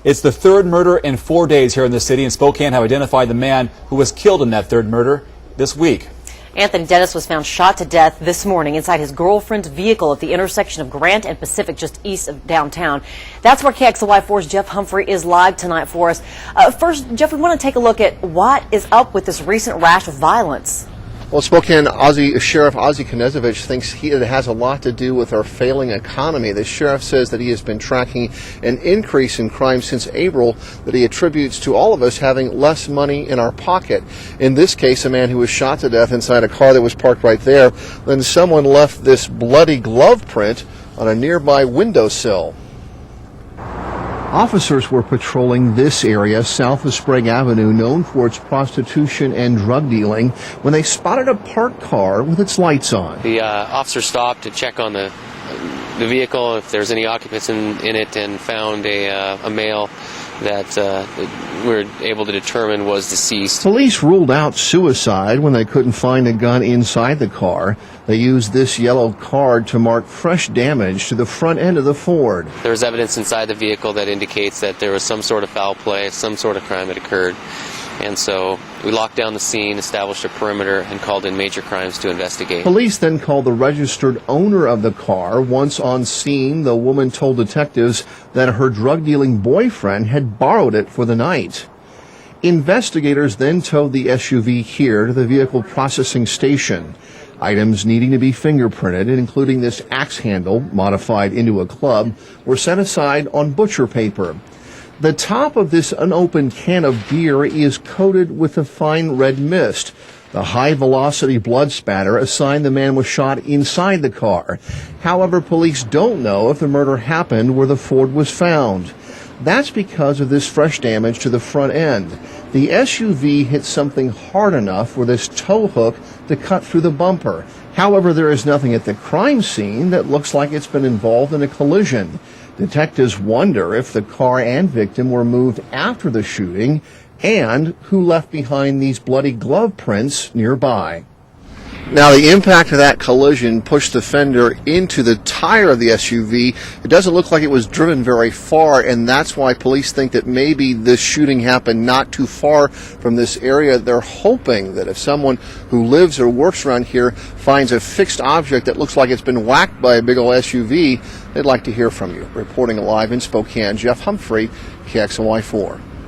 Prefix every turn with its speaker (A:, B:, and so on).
A: It's the third murder in 4 days here in the city, and Spokane have identified the man who was killed in that third murder this week.
B: Anthony Dennis was found shot to death this morning inside his girlfriend's vehicle at the intersection of Grant and Pacific, just east of downtown. That's where KXLY4's Jeff Humphrey is live tonight for us. First, Jeff, we want to take a look at what is up with this recent rash of violence.
C: Well, Spokane Sheriff Ozzie Knezovich thinks it has a lot to do with our failing economy. The sheriff says that he has been tracking an increase in crime since April that he attributes to all of us having less money in our pocket. In this case, a man who was shot to death inside a car that was parked right there. Then someone left this bloody glove print on a nearby windowsill. Officers were patrolling this area south of Sprague Avenue, known for its prostitution and drug dealing, when they spotted a parked car with its lights on.
D: The officer stopped to check on the vehicle, if there's any occupants in it, and found a male that we were able to determine was deceased.
C: Police ruled out suicide when they couldn't find a gun inside the car. They used this yellow card to mark fresh damage to the front end of the Ford.
D: There was evidence inside the vehicle that indicates that there was some sort of foul play, some sort of crime had occurred. And so we locked down the scene, established a perimeter, and called in Major Crimes to investigate. Police
C: then called the registered owner of the car. Once on scene, the woman told detectives that her drug-dealing boyfriend had borrowed it for the night. Investigators then towed the SUV here to the vehicle processing station. Items needing to be fingerprinted, including this axe handle, modified into a club, were set aside on butcher paper. The top of this unopened can of beer is coated with a fine red mist. The high-velocity blood spatter a sign the man was shot inside the car. However, police don't know if the murder happened where the Ford was found. That's because of this fresh damage to the front end. The SUV hit something hard enough for this tow hook to cut through the bumper. However, there is nothing at the crime scene that looks like it's been involved in a collision. Detectives wonder if the car and victim were moved after the shooting and who left behind these bloody glove prints nearby. Now, the impact of that collision pushed the fender into the tire of the SUV. It doesn't look like it was driven very far, and that's why police think that maybe this shooting happened not too far from this area. They're hoping that if someone who lives or works around here finds a fixed object that looks like it's been whacked by a big old SUV, they'd like to hear from you. Reporting live in Spokane, Jeff Humphrey, KXLY4.